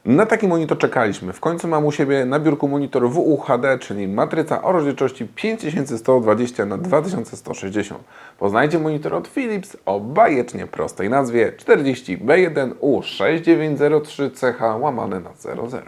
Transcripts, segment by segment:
Na taki monitor czekaliśmy. W końcu mam u siebie na biurku monitor WUHD, czyli matryca o rozdzielczości 5120 na 2160. Poznajcie monitor od Philips o bajecznie prostej nazwie 40B1U6903CH/00.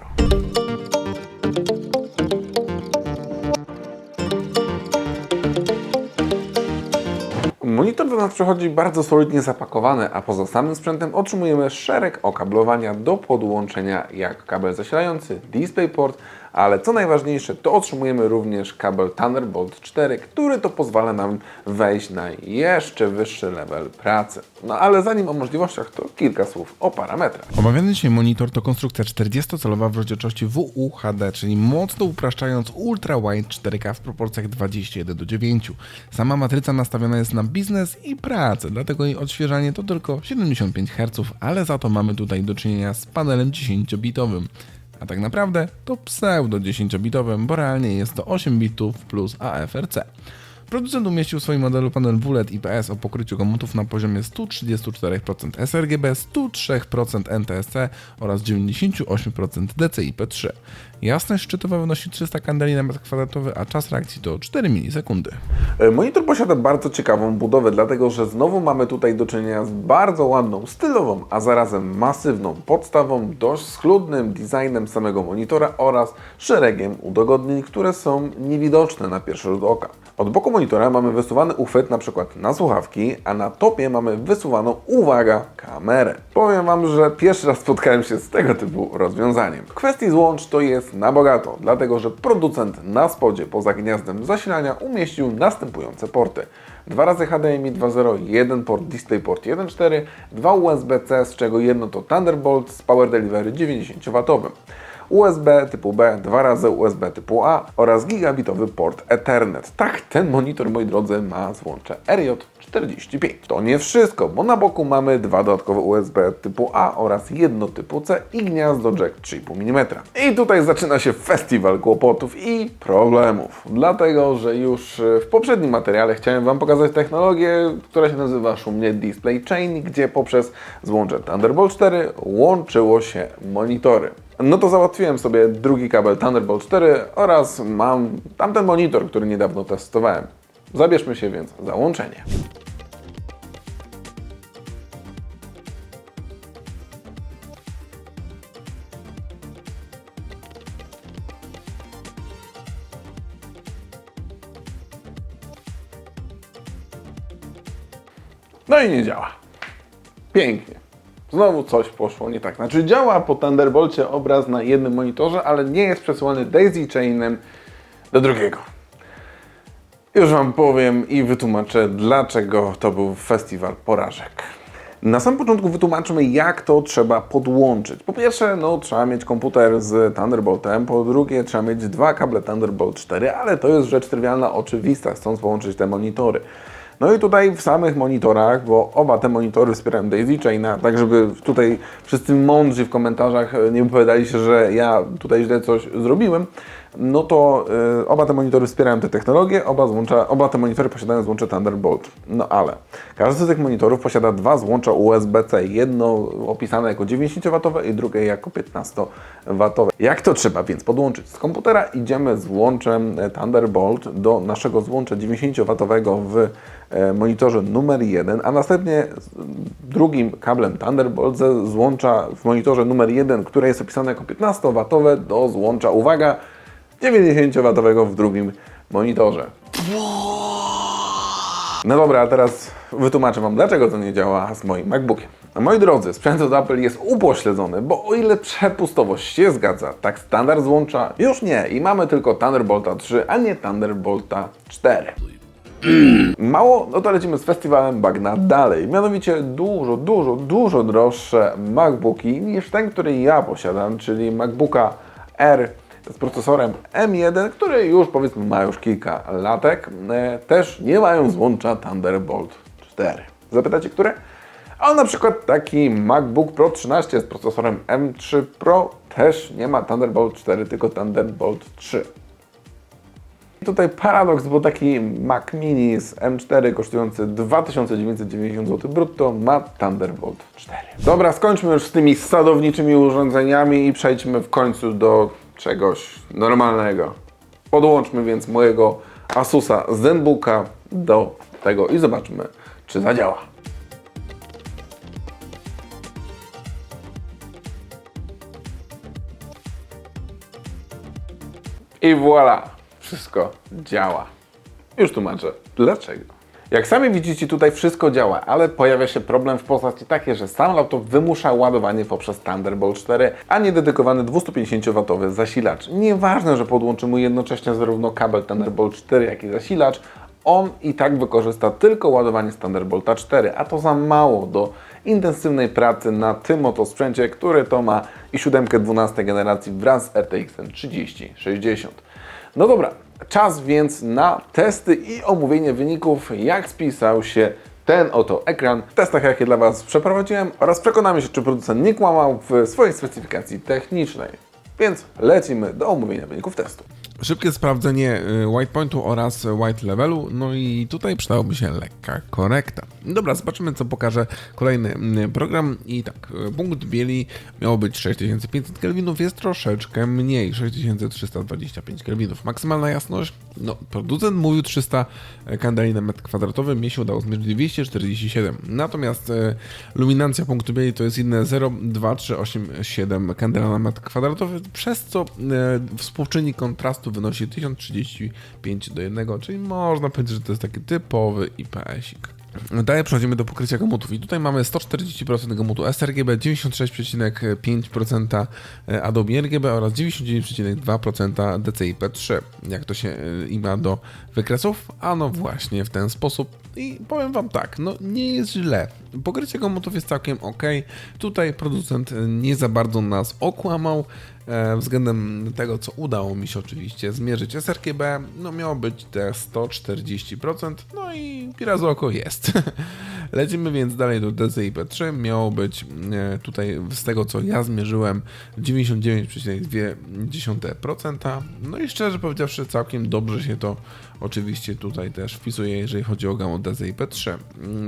Monitor do nas przychodzi bardzo solidnie zapakowany, a poza samym sprzętem otrzymujemy szereg okablowania do podłączenia, jak kabel zasilający, DisplayPort, ale co najważniejsze, to otrzymujemy również kabel Thunderbolt 4, który to pozwala nam wejść na jeszcze wyższy level pracy. No ale zanim o możliwościach, to kilka słów o parametrach. Omawiany dzisiaj monitor to konstrukcja 40-calowa w rozdzielczości WUHD, czyli mocno upraszczając ultra-wide 4K w proporcjach 21:9. Sama matryca nastawiona jest na biznes i pracę, dlatego jej odświeżanie to tylko 75 Hz, ale za to mamy tutaj do czynienia z panelem 10-bitowym. A tak naprawdę to pseudo 10-bitowym, bo realnie jest to 8 bitów plus AFRC. Producent umieścił w swoim modelu panel WLED IPS o pokryciu komutów na poziomie 134% sRGB, 103% NTSC oraz 98% DCI-P3. Jasność szczytowa wynosi 300 kandeli na metr kwadratowy, a czas reakcji to 4 milisekundy. Monitor posiada bardzo ciekawą budowę, dlatego że znowu mamy tutaj do czynienia z bardzo ładną, stylową, a zarazem masywną podstawą, dość schludnym designem samego monitora oraz szeregiem udogodnień, które są niewidoczne na pierwszy rzut oka. Od boku monitora mamy wysuwany uchwyt na przykład na słuchawki, a na topie mamy wysuwaną, uwaga, kamerę. Powiem Wam, że pierwszy raz spotkałem się z tego typu rozwiązaniem. W kwestii złącz to jest na bogato, dlatego że producent na spodzie poza gniazdem zasilania umieścił następujące porty. 2 razy HDMI 2.0, jeden port DisplayPort 1.4, 2 USB-C, z czego jedno to Thunderbolt z Power Delivery 90W. USB typu B, 2 razy USB typu A oraz gigabitowy port Ethernet. Tak, ten monitor, moi drodzy, ma złącze RJ45. To nie wszystko, bo na boku mamy 2 dodatkowe USB typu A oraz jedno typu C i gniazdo jack 3,5 mm. I tutaj zaczyna się festiwal kłopotów i problemów, dlatego że już w poprzednim materiale chciałem Wam pokazać technologię, która się nazywa szumnie Display Chain, gdzie poprzez złącze Thunderbolt 4 łączyło się monitory. No to załatwiłem sobie drugi kabel Thunderbolt 4 oraz mam tamten monitor, który niedawno testowałem. Zabierzmy się więc za łączenie. No i nie działa. Pięknie. Znowu coś poszło nie tak. Znaczy działa po Thunderbolcie obraz na jednym monitorze, ale nie jest przesyłany daisy chainem do drugiego. Już Wam powiem i wytłumaczę, dlaczego to był festiwal porażek. Na samym początku wytłumaczymy, jak to trzeba podłączyć. Po pierwsze, trzeba mieć komputer z Thunderboltem, po drugie, trzeba mieć 2 kable Thunderbolt 4, ale to jest rzecz trywialna, oczywista, chcąc połączyć te monitory. No i tutaj w samych monitorach, bo oba te monitory wspierają daisy chaina, tak żeby tutaj wszyscy mądrzy w komentarzach nie wypowiadali się, że ja tutaj źle coś zrobiłem, no to oba te monitory wspierają tę technologię, oba te monitory posiadają złącze Thunderbolt. No ale każdy z tych monitorów posiada 2 złącza USB-C, jedno opisane jako 90W i drugie jako 15W. Jak to trzeba więc podłączyć? Z komputera idziemy z łączem Thunderbolt do naszego złącza 90W w monitorze numer 1, a następnie drugim kablem Thunderbolt ze złącza w monitorze numer 1, które jest opisane jako 15W do złącza, uwaga, 90W w drugim monitorze. No dobra, a teraz wytłumaczę Wam, dlaczego to nie działa z moim MacBookiem. No, moi drodzy, sprzęt od Apple jest upośledzony, bo o ile przepustowość się zgadza, tak standard złącza już nie i mamy tylko Thunderbolta 3, a nie Thunderbolta 4. Mało, no to lecimy z festiwalem bagna dalej. Mianowicie dużo droższe MacBooki niż ten, który ja posiadam, czyli MacBooka R z procesorem M1, który już powiedzmy ma już kilka latek, też nie mają złącza Thunderbolt 4. Zapytacie, które? A na przykład taki MacBook Pro 13 z procesorem M3 Pro też nie ma Thunderbolt 4, tylko Thunderbolt 3. Tutaj paradoks, bo taki Mac Mini z M4 kosztujący 2990 zł brutto ma Thunderbolt 4. Dobra, skończmy już z tymi sadowniczymi urządzeniami i przejdźmy w końcu do czegoś normalnego. Podłączmy więc mojego Asusa ZenBooka do tego i zobaczmy, czy zadziała. I voilà, wszystko działa. Już tłumaczę dlaczego. Jak sami widzicie, tutaj wszystko działa, ale pojawia się problem w postaci takiej, że sam laptop wymusza ładowanie poprzez Thunderbolt 4, a nie dedykowany 250W zasilacz. Nieważne, że podłączy mu jednocześnie zarówno kabel Thunderbolt 4, jak i zasilacz, on i tak wykorzysta tylko ładowanie z Thunderbolta 4, a to za mało do intensywnej pracy na tym oto sprzęcie, który to ma i7 12 generacji wraz z RTX 3060. No dobra, czas więc na testy i omówienie wyników, jak spisał się ten oto ekran w testach, jakie dla Was przeprowadziłem, oraz przekonamy się, czy producent nie kłamał w swojej specyfikacji technicznej. Więc lecimy do omówienia wyników testu. Szybkie sprawdzenie white pointu oraz white levelu, no i tutaj przydałoby się lekka korekta. Dobra, zobaczymy, co pokaże kolejny program. I tak, punkt bieli miało być 6500 kelwinów, jest troszeczkę mniej, 6325 kelwinów. Maksymalna jasność, no producent mówił 300 kandeli na metr kwadratowy, mnie się udało zmierzyć 247. Natomiast luminancja punktu bieli to jest inne 0,2387 kandela na metr kwadratowy, przez co współczynnik kontrastu wynosi 1035:1, czyli można powiedzieć, że to jest taki typowy IPS-ik. Dalej przechodzimy do pokrycia gamutów i tutaj mamy 140% gamutu sRGB, 96,5% Adobe RGB oraz 99,2% DCI-P3. Jak to się ima do wykresów? Ano właśnie w ten sposób. I powiem Wam tak, no nie jest źle. Pokrycie gamutów jest całkiem ok. Tutaj producent nie za bardzo nas okłamał. Względem tego, co udało mi się oczywiście zmierzyć sRGB, no miało być te 140%, no i pira z oko jest. Lecimy więc dalej do DCI-P3, miało być tutaj z tego, co ja zmierzyłem, 99,2%, no i szczerze powiedziawszy całkiem dobrze się to oczywiście tutaj też wpisuje, jeżeli chodzi o gamut DCI-P3.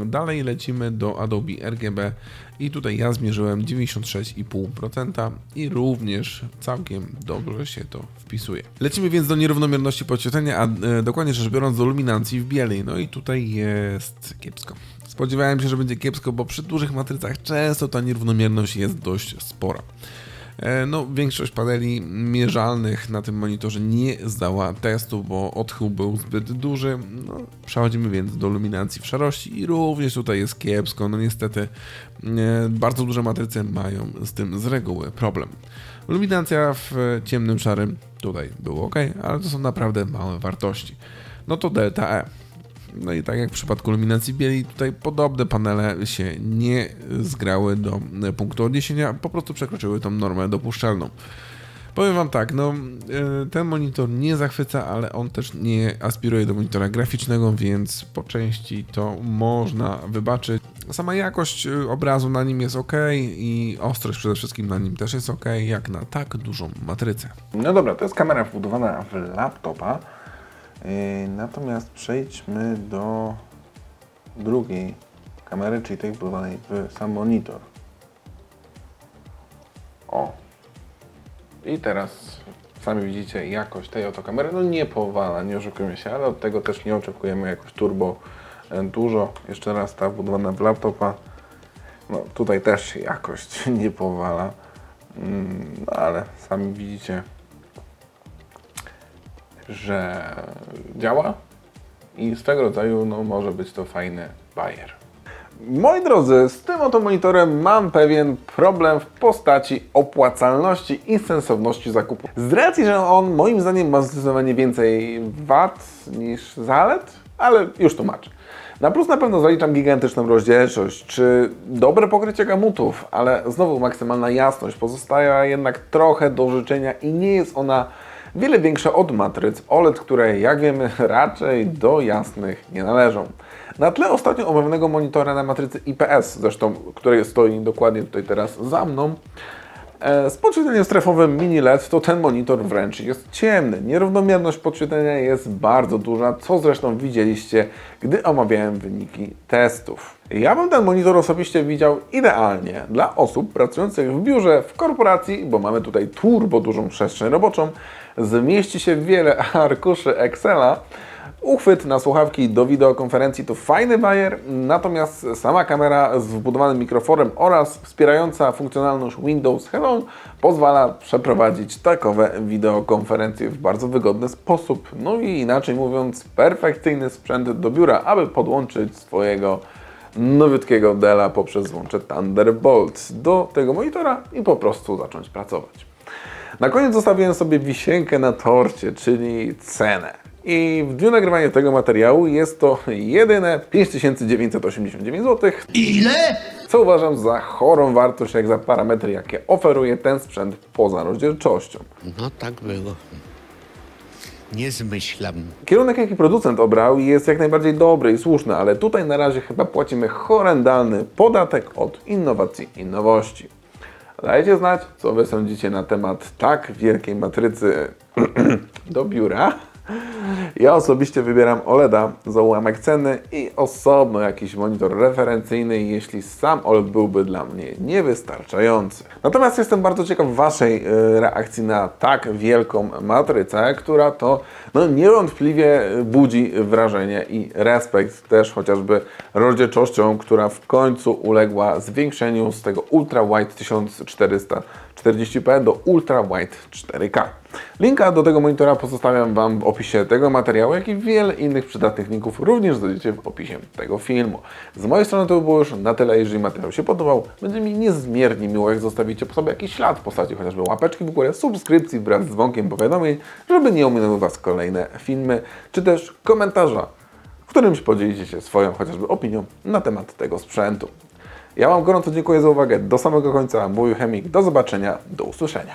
Dalej lecimy do Adobe RGB i tutaj ja zmierzyłem 96,5% i również całkiem dobrze się to wpisuje. Lecimy więc do nierównomierności podświetlenia, a dokładnie rzecz biorąc do luminancji w bieli. No i tutaj jest kiepsko. Spodziewałem się, że będzie kiepsko, bo przy dużych matrycach często ta nierównomierność jest dość spora. No, większość paneli mierzalnych na tym monitorze nie zdała testu, bo odchył był zbyt duży. No, przechodzimy więc do luminacji w szarości i również tutaj jest kiepsko. No niestety bardzo duże matryce mają z tym z reguły problem. Luminacja w ciemnym szarym tutaj było ok, ale to są naprawdę małe wartości. No to delta E. No i tak jak w przypadku luminacji bieli, tutaj podobne panele się nie zgrały do punktu odniesienia, po prostu przekroczyły tą normę dopuszczalną. Powiem Wam tak, no ten monitor nie zachwyca, ale on też nie aspiruje do monitora graficznego, więc po części to można wybaczyć. Sama jakość obrazu na nim jest ok i ostrość przede wszystkim na nim też jest ok, jak na tak dużą matrycę. No dobra, to jest kamera wbudowana w laptopa. Natomiast przejdźmy do drugiej kamery, czyli tej wbudowanej w sam monitor. O! I teraz sami widzicie jakość tej oto kamery, no nie powala, nie oszukujemy się, ale od tego też nie oczekujemy jakoś turbo dużo. Jeszcze raz ta wbudowana w laptopa, no tutaj też jakość nie powala, no ale sami widzicie, że działa i swego rodzaju no, może być to fajny bajer. Moi drodzy, z tym oto monitorem mam pewien problem w postaci opłacalności i sensowności zakupu. Z racji, że on moim zdaniem ma zdecydowanie więcej wad niż zalet, ale już tłumaczę. Na plus na pewno zaliczam gigantyczną rozdzielczość, czy dobre pokrycie gamutów, ale znowu maksymalna jasność pozostaje jednak trochę do życzenia i nie jest ona wiele większa od matryc OLED, które jak wiemy raczej do jasnych nie należą. Na tle ostatnio omawianego monitora na matrycy IPS, zresztą której stoi dokładnie tutaj teraz za mną, Z podświetleniem strefowym mini LED to ten monitor wręcz jest ciemny. Nierównomierność podświetlenia jest bardzo duża, co zresztą widzieliście, gdy omawiałem wyniki testów. Ja bym ten monitor osobiście widział idealnie dla osób pracujących w biurze, w korporacji, bo mamy tutaj turbo dużą przestrzeń roboczą, zmieści się wiele arkuszy Excela. Uchwyt na słuchawki do wideokonferencji to fajny bajer, natomiast sama kamera z wbudowanym mikrofonem oraz wspierająca funkcjonalność Windows Hello pozwala przeprowadzić takowe wideokonferencje w bardzo wygodny sposób. No i inaczej mówiąc, perfekcyjny sprzęt do biura, aby podłączyć swojego nowiutkiego Della poprzez złącze Thunderbolt do tego monitora i po prostu zacząć pracować. Na koniec zostawiłem sobie wisienkę na torcie, czyli cenę. I w dniu nagrywania tego materiału jest to jedyne 5989 zł. Ile? Co uważam za chorą wartość, jak za parametry, jakie oferuje ten sprzęt poza rozdzielczością. No tak było. Nie zmyślam. Kierunek, jaki producent obrał, jest jak najbardziej dobry i słuszny, ale tutaj na razie chyba płacimy horrendalny podatek od innowacji i nowości. Dajcie znać, co Wy sądzicie na temat tak wielkiej matrycy do biura. Ja osobiście wybieram OLEDa za ułamek ceny i osobno jakiś monitor referencyjny, jeśli sam OLED byłby dla mnie niewystarczający. Natomiast jestem bardzo ciekaw Waszej reakcji na tak wielką matrycę, która to niewątpliwie budzi wrażenie i respekt też chociażby rozdzielczością, która w końcu uległa zwiększeniu z tego Ultra Wide 1440p do Ultra Wide 4K. Linka do tego monitora pozostawiam Wam w opisie tego materiału, jak i wiele innych przydatnych linków również znajdziecie w opisie tego filmu. Z mojej strony to by było już na tyle. Jeżeli materiał się podobał, będzie mi niezmiernie miło, jak zostawicie po sobie jakiś ślad w postaci chociażby łapeczki w górę, subskrypcji wraz z dzwonkiem powiadomień, żeby nie ominęły Was kolejne filmy, czy też komentarza, w którym się podzielicie się swoją chociażby opinią na temat tego sprzętu. Ja Wam gorąco dziękuję za uwagę do samego końca. Mówił Chemik. Do zobaczenia, do usłyszenia.